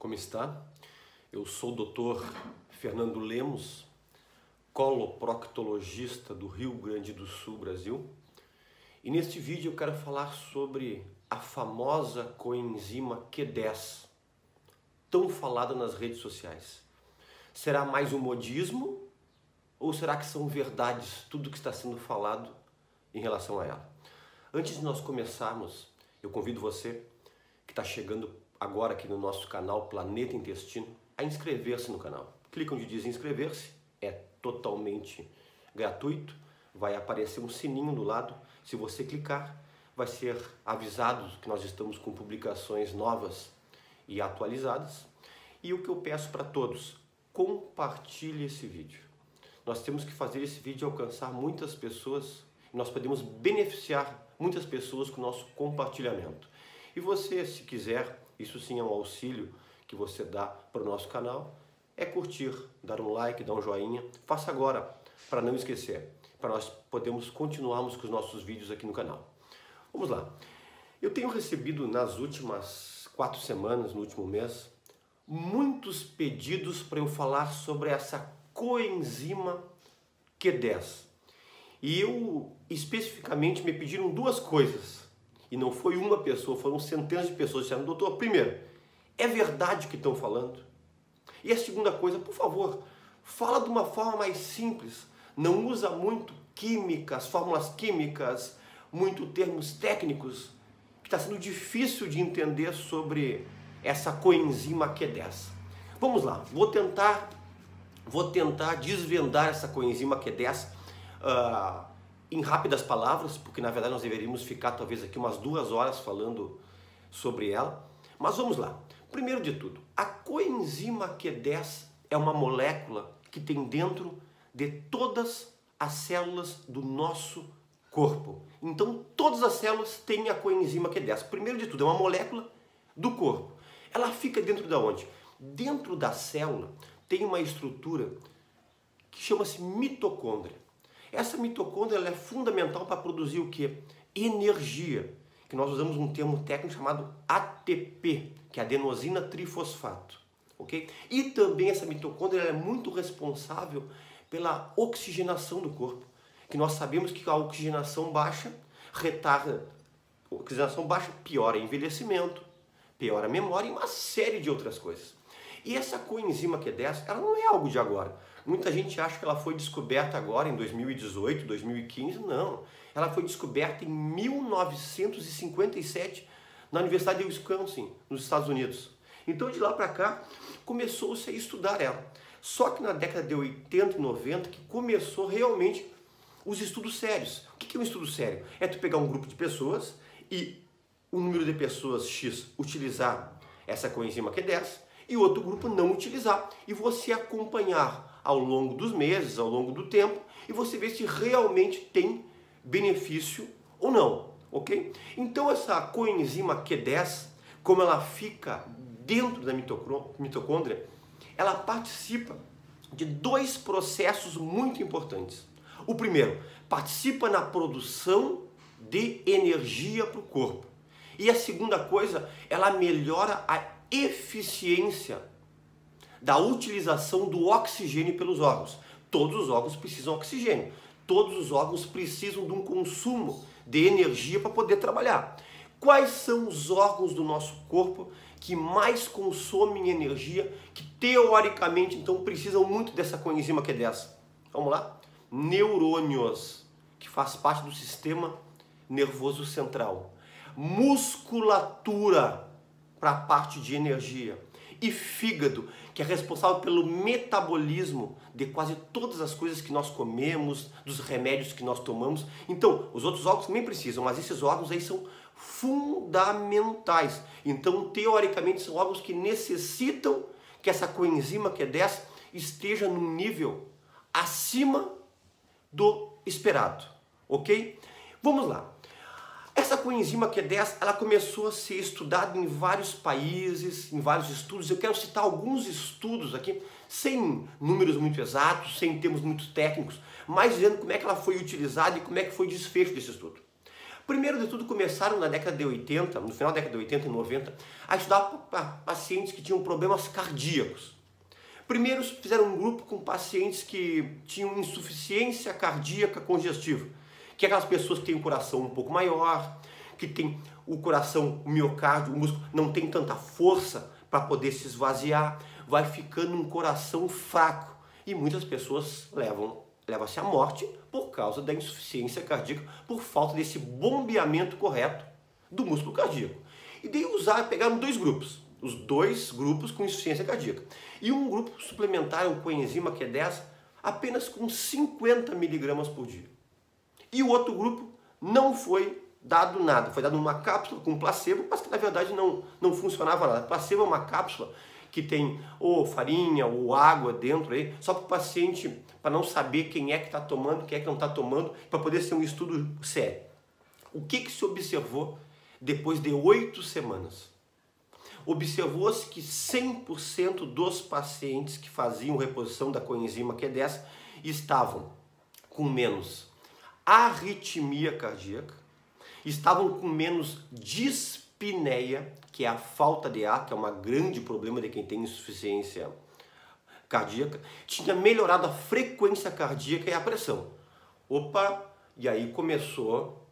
como está? Eu sou o Dr. Fernando Lemos, coloproctologista do Rio Grande do Sul, Brasil. E neste vídeo eu quero falar sobre a famosa coenzima Q10, tão falada nas redes sociais. Será mais um modismo ou será que são verdades tudo que está sendo falado em relação a ela? Antes de nós começarmos, eu convido você que está chegando agora aqui no nosso canal Planeta Intestino a inscrever-se no canal. Clica onde diz inscrever-se, é totalmente gratuito, vai aparecer um sininho do lado. Se você clicar, vai ser avisado que nós estamos com publicações novas e atualizadas. E o que eu peço para todos, compartilhe esse vídeo. Nós temos que fazer esse vídeo alcançar muitas pessoas e nós podemos beneficiar muitas pessoas com o nosso compartilhamento. E você, se quiser, isso sim é um auxílio que você dá para o nosso canal, é curtir, dar um like, dar um joinha. Faça agora, para não esquecer, para nós podermos continuarmos com os nossos vídeos aqui no canal. Vamos lá. Eu tenho recebido nas últimas 4 semanas, no último mês, muitos pedidos para eu falar sobre essa coenzima Q10. E eu, especificamente, me pediram 2 coisas. E não foi uma pessoa, foram centenas de pessoas que disseram: doutor, primeiro, é verdade o que estão falando? E a segunda coisa, por favor, fala de uma forma mais simples. Não usa muito químicas, fórmulas químicas, muito termos técnicos, que está sendo difícil de entender sobre essa coenzima Q10. Vamos lá, vou tentar desvendar essa coenzima Q10 em rápidas palavras, porque na verdade nós deveríamos ficar talvez aqui umas 2 horas falando sobre ela. Mas vamos lá. Primeiro de tudo, a coenzima Q10 é uma molécula que tem dentro de todas as células do nosso corpo. Então todas as células têm a coenzima Q10. Primeiro de tudo, é uma molécula do corpo. Ela fica dentro de onde? Dentro da célula tem uma estrutura que chama-se mitocôndria. Essa mitocôndria ela é fundamental para produzir o quê? Energia, que nós usamos um termo técnico chamado ATP, que é adenosina trifosfato, ok? E também essa mitocôndria ela é muito responsável pela oxigenação do corpo, que nós sabemos que a oxigenação baixa retarda, piora envelhecimento, piora a memória e uma série de outras coisas. E essa coenzima Q10, ela não é algo de agora. Muita gente acha que ela foi descoberta agora em 2018, 2015. Não, ela foi descoberta em 1957 na Universidade de Wisconsin, nos Estados Unidos. Então de lá para cá começou-se a estudar ela. Só que na década de 80 e 90 que começou realmente os estudos sérios. O que é um estudo sério? É tu pegar um grupo de pessoas e um número de pessoas X utilizar essa coenzima Q10 e outro grupo não utilizar. E você acompanhar ao longo dos meses, ao longo do tempo, e você ver se realmente tem benefício ou não, ok? Então essa coenzima Q10, como ela fica dentro da mitocôndria, ela participa de 2 processos muito importantes. O primeiro, participa na produção de energia para o corpo. E a segunda coisa, ela melhora a eficiência da utilização do oxigênio pelos órgãos. Todos os órgãos precisam de oxigênio. Todos os órgãos precisam de um consumo de energia para poder trabalhar. Quais são os órgãos do nosso corpo que mais consomem energia, que teoricamente então precisam muito dessa coenzima Q10? Vamos lá? Neurônios, que faz parte do sistema nervoso central. Musculatura, para a parte de energia. E fígado, que é responsável pelo metabolismo de quase todas as coisas que nós comemos, dos remédios que nós tomamos. Então, os outros órgãos também precisam, mas esses órgãos aí são fundamentais. Então, teoricamente, são órgãos que necessitam que essa coenzima Q10 esteja num nível acima do esperado, ok? Vamos lá. Essa coenzima Q10, ela começou a ser estudada em vários países, em vários estudos. Eu quero citar alguns estudos aqui, sem números muito exatos, sem termos muito técnicos, mas dizendo como é que ela foi utilizada e como é que foi o desfecho desse estudo. Primeiro de tudo, começaram na década de 80, no final da década de 80 e 90, a estudar pacientes que tinham problemas cardíacos. Primeiro, fizeram um grupo com pacientes que tinham insuficiência cardíaca congestiva, que é aquelas pessoas que têm um coração um pouco maior, que tem o coração, o miocárdio, o músculo, não tem tanta força para poder se esvaziar, vai ficando um coração fraco. E muitas pessoas leva-se à morte por causa da insuficiência cardíaca, por falta desse bombeamento correto do músculo cardíaco. E daí pegaram dois grupos, os dois grupos com insuficiência cardíaca. E um grupo suplementaram com coenzima Q10 apenas com 50 miligramas por dia. E o outro grupo não foi dado nada, foi dado uma cápsula com placebo, mas que na verdade não funcionava nada. Placebo é uma cápsula que tem ou farinha ou água dentro aí, só para o paciente, para não saber quem é que está tomando, quem é que não está tomando, para poder ser um estudo sério. O que se observou depois de 8 semanas? Observou-se que 100% dos pacientes que faziam reposição da coenzima Q10 estavam com menos arritmia cardíaca, estavam com menos dispneia, que é a falta de ar, que é um grande problema de quem tem insuficiência cardíaca, tinha melhorado a frequência cardíaca e a pressão. Opa! E aí começou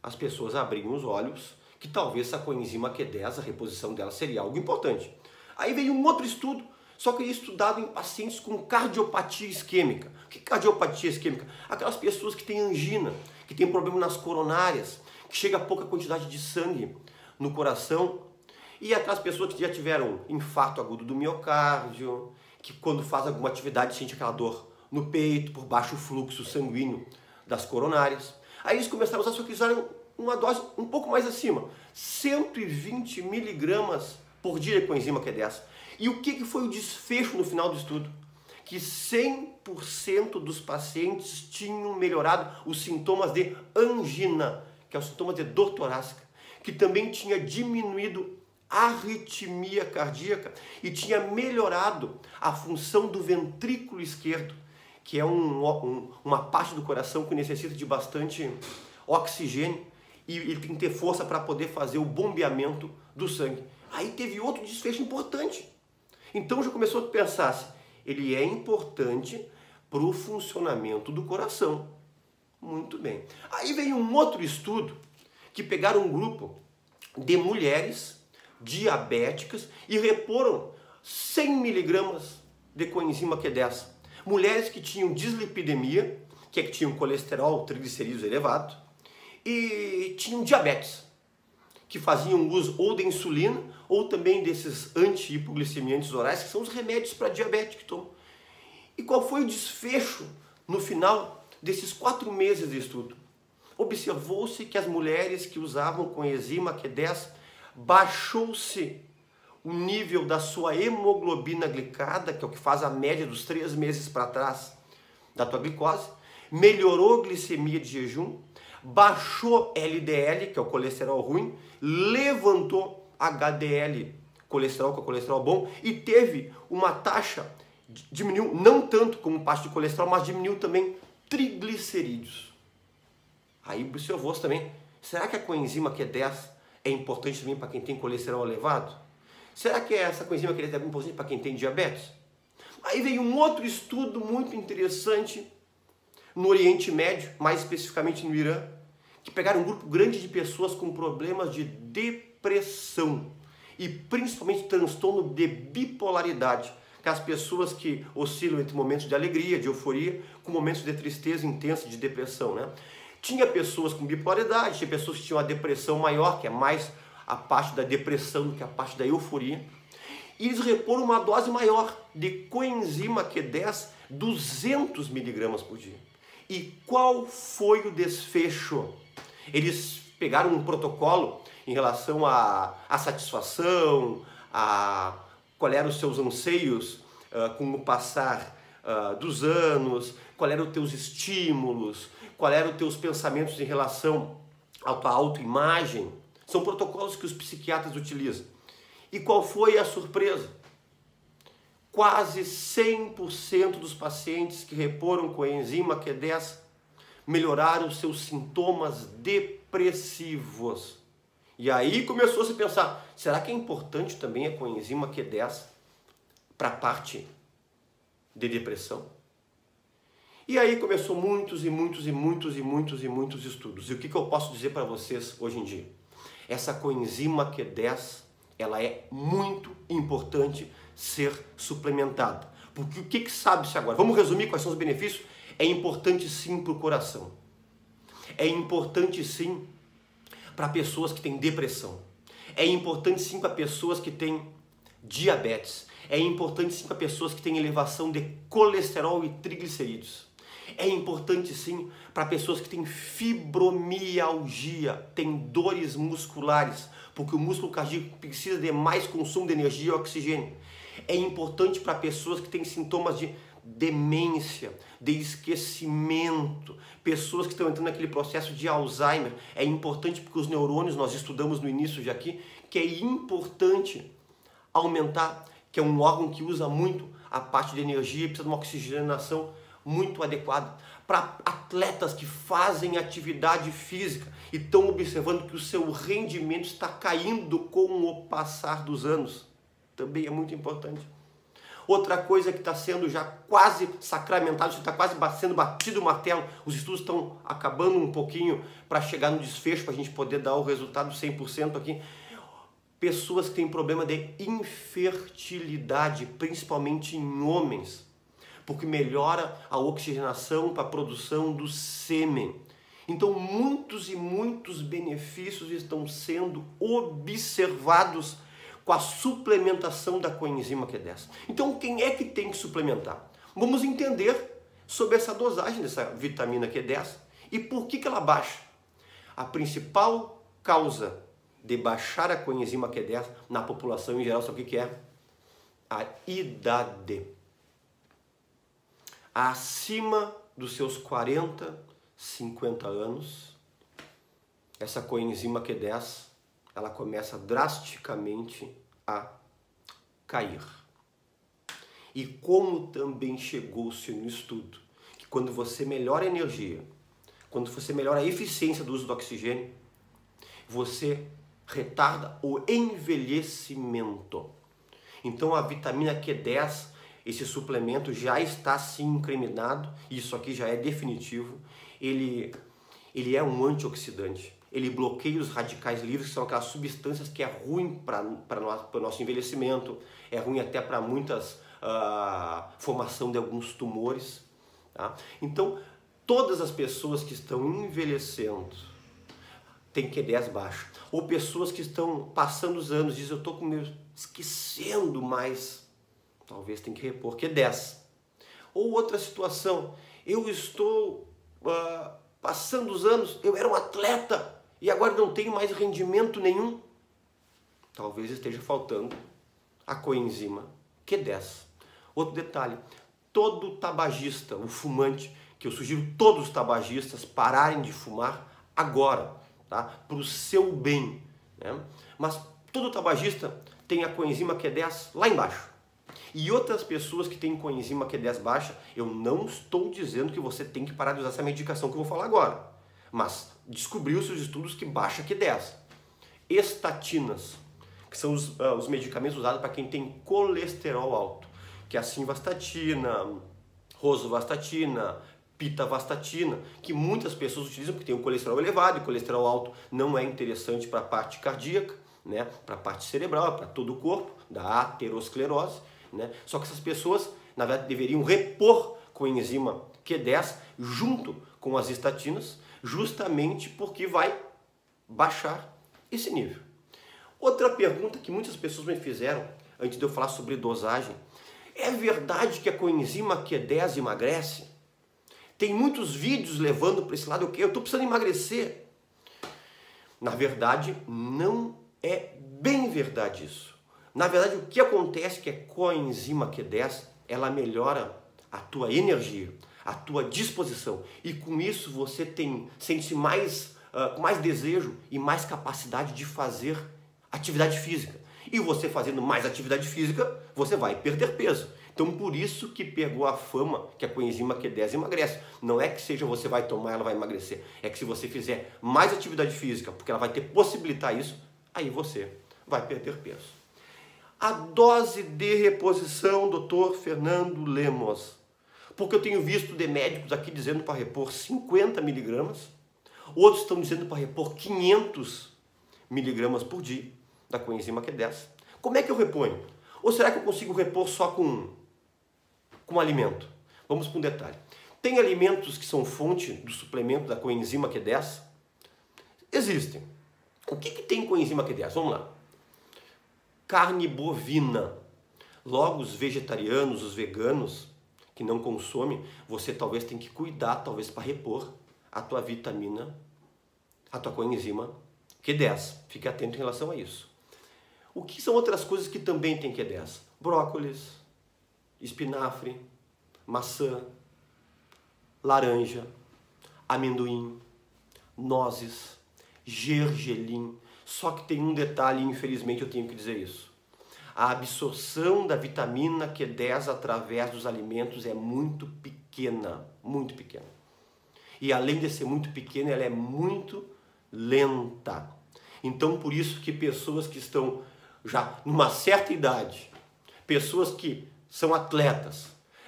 as pessoas a abrirem os olhos, que talvez essa coenzima Q10, a reposição dela seria algo importante. Aí veio um outro estudo, só que estudado em pacientes com cardiopatia isquêmica. O que é cardiopatia isquêmica? Aquelas pessoas que têm angina, que têm problema nas coronárias, que chega a pouca quantidade de sangue no coração, e aquelas pessoas que já tiveram infarto agudo do miocárdio, que quando faz alguma atividade sente aquela dor no peito, por baixo fluxo sanguíneo das coronárias. Aí eles começaram a usar, só que usaram uma dose um pouco mais acima, 120 miligramas por dia de coenzima Q10. E o que foi o desfecho no final do estudo? Que 100% dos pacientes tinham melhorado os sintomas de angina, que é o sintoma de dor torácica, que também tinha diminuído a arritmia cardíaca e tinha melhorado a função do ventrículo esquerdo, que é uma parte do coração que necessita de bastante oxigênio e ele tem que ter força para poder fazer o bombeamento do sangue. Aí teve outro desfecho importante. Então já começou a pensar, ele é importante para o funcionamento do coração. Muito bem. Aí veio um outro estudo que pegaram um grupo de mulheres diabéticas e reporam 100 miligramas de coenzima Q10. Mulheres que tinham dislipidemia, que é que tinham colesterol, triglicerídeos elevados, e tinham diabetes, que faziam uso ou de insulina ou também desses anti-hipoglicemiantes orais, que são os remédios para diabetes que tomam. E qual foi o desfecho no final desses 4 meses de estudo? Observou-se que as mulheres que usavam coenzima Q10 baixou-se o nível da sua hemoglobina glicada, que é o que faz a média dos 3 meses para trás da tua glicose, melhorou a glicemia de jejum, baixou LDL, que é o colesterol ruim, levantou HDL, colesterol, que é o colesterol bom, e teve uma taxa, diminuiu não tanto como parte de colesterol, mas diminuiu também triglicerídeos. Aí observou-se também, será que a coenzima Q10 é importante também para quem tem colesterol elevado? Será que essa coenzima Q10 é importante para quem tem diabetes? Aí veio um outro estudo muito interessante no Oriente Médio, mais especificamente no Irã, que pegaram um grupo grande de pessoas com problemas de depressão e principalmente transtorno de bipolaridade, que as pessoas que oscilam entre momentos de alegria, de euforia, com momentos de tristeza intensa, de depressão, né? Tinha pessoas com bipolaridade, tinha pessoas que tinham a depressão maior, que é mais a parte da depressão do que a parte da euforia. E eles reporam uma dose maior de coenzima Q10, 200 miligramas por dia. E qual foi o desfecho? Eles pegaram um protocolo em relação à satisfação, qual eram os seus anseios com o passar dos anos, qual eram os teus estímulos, qual eram os teus pensamentos em relação à tua autoimagem. São protocolos que os psiquiatras utilizam. E qual foi a surpresa? Quase 100% dos pacientes que reporam coenzima Q10 melhorar os seus sintomas depressivos. E aí começou a se pensar, será que é importante também a coenzima Q10 para a parte de depressão? E aí começou muitos estudos. E o que eu posso dizer para vocês hoje em dia? Essa coenzima Q10, ela é muito importante ser suplementada. Porque o que sabe-se agora? Vamos resumir quais são os benefícios? É importante sim para o coração. É importante sim para pessoas que têm depressão. É importante sim para pessoas que têm diabetes. É importante sim para pessoas que têm elevação de colesterol e triglicerídeos. É importante sim para pessoas que têm fibromialgia, têm dores musculares, porque o músculo cardíaco precisa de mais consumo de energia e oxigênio. É importante para pessoas que têm sintomas de demência, de esquecimento, pessoas que estão entrando naquele processo de Alzheimer. É importante porque os neurônios, nós estudamos no início de aqui, que é importante aumentar, que é um órgão que usa muito a parte de energia, precisa de uma oxigenação muito adequada. Para atletas que fazem atividade física e estão observando que o seu rendimento está caindo com o passar dos anos, também é muito importante. Outra coisa que está sendo já quase sacramentado, está quase sendo batido o martelo, os estudos estão acabando um pouquinho para chegar no desfecho, para a gente poder dar o resultado 100% aqui. Pessoas que têm problema de infertilidade, principalmente em homens, porque melhora a oxigenação para a produção do sêmen. Então muitos benefícios estão sendo observados com a suplementação da coenzima Q10. Então quem é que tem que suplementar? Vamos entender sobre essa dosagem dessa vitamina Q10 e por que ela baixa. A principal causa de baixar a coenzima Q10 na população em geral, sabe o que é? A idade. Acima dos seus 40, 50 anos, essa coenzima Q10, ela começa drasticamente a cair. E como também chegou-se no estudo, que quando você melhora a energia, quando você melhora a eficiência do uso do oxigênio, você retarda o envelhecimento. Então a vitamina Q10, esse suplemento já está sim incriminado, isso aqui já é definitivo, ele é um antioxidante, ele bloqueia os radicais livres, que são aquelas substâncias que é ruim para o nosso envelhecimento, é ruim até para muitas formação de alguns tumores. Tá? Então, todas as pessoas que estão envelhecendo têm Q10 baixo, ou pessoas que estão passando os anos, dizem, eu estou esquecendo mais, talvez tem que repor Q10. Ou outra situação, eu estou passando os anos, eu era um atleta e agora não tenho mais rendimento nenhum. Talvez esteja faltando a coenzima Q10. Outro detalhe, todo tabagista, o fumante, que eu sugiro todos os tabagistas pararem de fumar agora, tá? Para o seu bem, né? Mas todo tabagista tem a coenzima Q10 lá embaixo. E outras pessoas que têm coenzima Q10 baixa, eu não estou dizendo que você tem que parar de usar essa medicação que eu vou falar agora. Mas descobriu-se os estudos que baixa Q10. Estatinas, que são os medicamentos usados para quem tem colesterol alto, que é a simvastatina, rosuvastatina, pitavastatina, que muitas pessoas utilizam porque tem um colesterol elevado, e colesterol alto não é interessante para a parte cardíaca, né? Para a parte cerebral, para todo o corpo, da aterosclerose. Né? Só que essas pessoas, na verdade, deveriam repor coenzima Q10 junto com as estatinas, justamente porque vai baixar esse nível. Outra pergunta que muitas pessoas me fizeram, antes de eu falar sobre dosagem, é verdade que a coenzima Q10 emagrece? Tem muitos vídeos levando para esse lado, eu estou precisando emagrecer. Na verdade, não é bem verdade isso. Na verdade, o que acontece é que a coenzima Q10, ela melhora a tua energia, a tua disposição. E com isso você sente mais, com mais desejo e mais capacidade de fazer atividade física. E você fazendo mais atividade física, você vai perder peso. Então por isso que pegou a fama que a coenzima Q10 emagrece. Não é que seja você vai tomar, ela vai emagrecer. É que se você fizer mais atividade física, porque ela vai ter possibilitar isso, aí você vai perder peso. A dose de reposição, Dr. Fernando Lemos. Porque eu tenho visto de médicos aqui dizendo para repor 50 miligramas, outros estão dizendo para repor 500 miligramas por dia da coenzima Q10. Como é que eu reponho? Ou será que eu consigo repor só com alimento? Vamos para um detalhe. Tem alimentos que são fonte do suplemento da coenzima Q10? Existem. O que tem coenzima Q10? Vamos lá. Carne bovina. Logo, os vegetarianos, os veganos que não consomem, você talvez tenha que cuidar, talvez para repor a tua vitamina, a tua coenzima Q10. Fique atento em relação a isso. O que são outras coisas que também tem Q10? Brócolis, espinafre, maçã, laranja, amendoim, nozes, gergelim. Só que tem um detalhe, infelizmente eu tenho que dizer isso. A absorção da vitamina Q10 através dos alimentos é muito pequena, muito pequena. E além de ser muito pequena, ela é muito lenta. Então por isso que pessoas que estão já numa certa idade, pessoas que são atletas,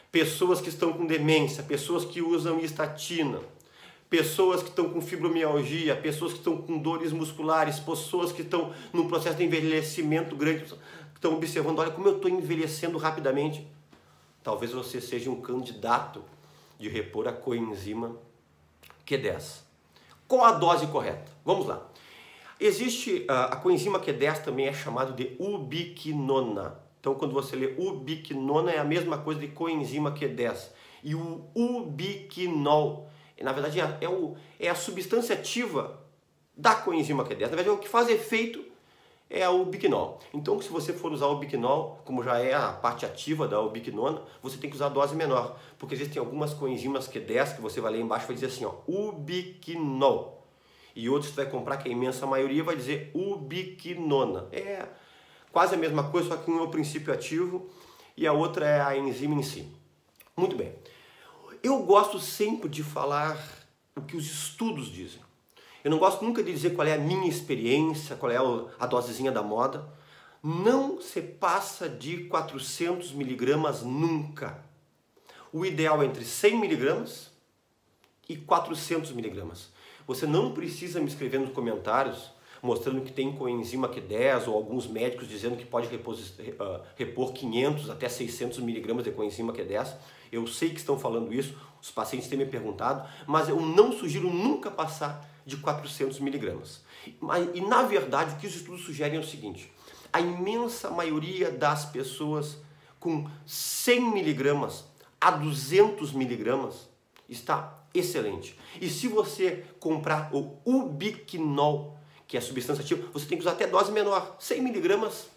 pessoas que estão com demência, pessoas que usam estatina, pessoas que estão com fibromialgia, pessoas que estão com dores musculares, pessoas que estão num processo de envelhecimento grande, que estão observando, olha como eu estou envelhecendo rapidamente. Talvez você seja um candidato de repor a coenzima Q10. Qual a dose correta? Vamos lá. Existe a coenzima Q10 também é chamada de ubiquinona. Então quando você lê ubiquinona é a mesma coisa de coenzima Q10. E o ubiquinol, na verdade é a substância ativa da coenzima Q10. Na verdade o que faz efeito é o ubiquinol. Então se você for usar o ubiquinol, como já é a parte ativa da ubiquinona, você tem que usar a dose menor. Porque existem algumas coenzimas Q10 que você vai ler embaixo e vai dizer assim, ó, ubiquinol. E outros que você vai comprar, que a imensa maioria vai dizer ubiquinona. É quase a mesma coisa, só que um é o princípio ativo e a outra é a enzima em si. Muito bem. Eu gosto sempre de falar o que os estudos dizem. Eu não gosto nunca de dizer qual é a minha experiência, qual é a dosezinha da moda. Não se passa de 400 miligramas nunca. O ideal é entre 100 miligramas e 400 miligramas. Você não precisa me escrever nos comentários mostrando que tem coenzima Q10 ou alguns médicos dizendo que pode repor 500 até 600 miligramas de coenzima Q10. Eu sei que estão falando isso, os pacientes têm me perguntado, mas eu não sugiro nunca passar de 400 miligramas. E na verdade o que os estudos sugerem é o seguinte, a imensa maioria das pessoas com 100 miligramas a 200 miligramas está excelente. E se você comprar o ubiquinol, que é a substância ativa, você tem que usar até dose menor. 100 miligramas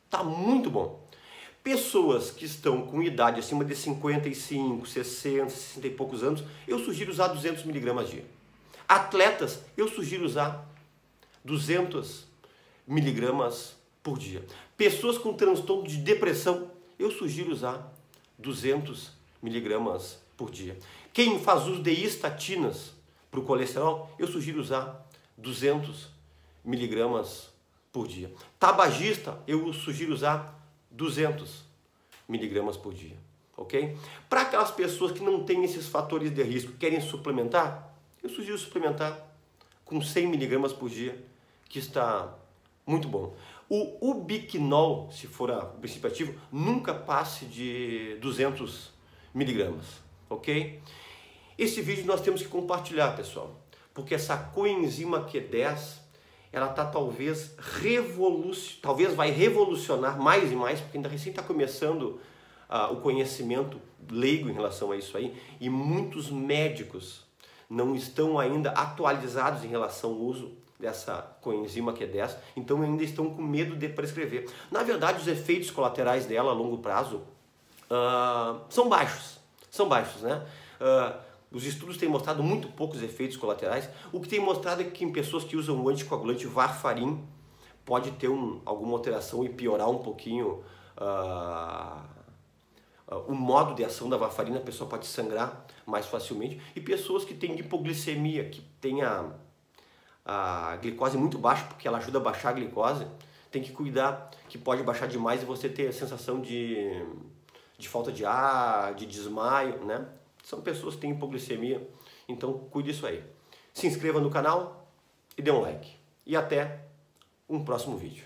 está muito bom. Pessoas que estão com idade acima de 55, 60, 60 e poucos anos, eu sugiro usar 200 miligramas dia. Atletas, eu sugiro usar 200 miligramas por dia. Pessoas com transtorno de depressão, eu sugiro usar 200 miligramas por dia. Quem faz uso de estatinas para o colesterol, eu sugiro usar 200 miligramas por dia. Tabagista, eu sugiro usar 200 miligramas por dia, ok? Para aquelas pessoas que não têm esses fatores de risco, querem suplementar, eu sugiro suplementar com 100 miligramas por dia, que está muito bom. O ubiquinol, se for o princípio ativo, nunca passe de 200 miligramas, ok? Esse vídeo nós temos que compartilhar, pessoal, porque essa coenzima Q10, ela tá talvez vai revolucionar mais e mais, porque ainda recém está começando o conhecimento leigo em relação a isso aí, e muitos médicos não estão ainda atualizados em relação ao uso dessa coenzima Q10, então ainda estão com medo de prescrever. Na verdade, os efeitos colaterais dela a longo prazo são baixos, né? Os estudos têm mostrado muito poucos efeitos colaterais. O que tem mostrado é que em pessoas que usam o anticoagulante varfarin pode ter alguma alteração e piorar um pouquinho o modo de ação da varfarina, a pessoa pode sangrar mais facilmente. E pessoas que têm hipoglicemia, que têm a glicose muito baixa, porque ela ajuda a baixar a glicose, tem que cuidar, que pode baixar demais e você ter a sensação de falta de ar, de desmaio, né? São pessoas que têm hipoglicemia, então cuide disso aí. Se inscreva no canal e dê um like. E até um próximo vídeo.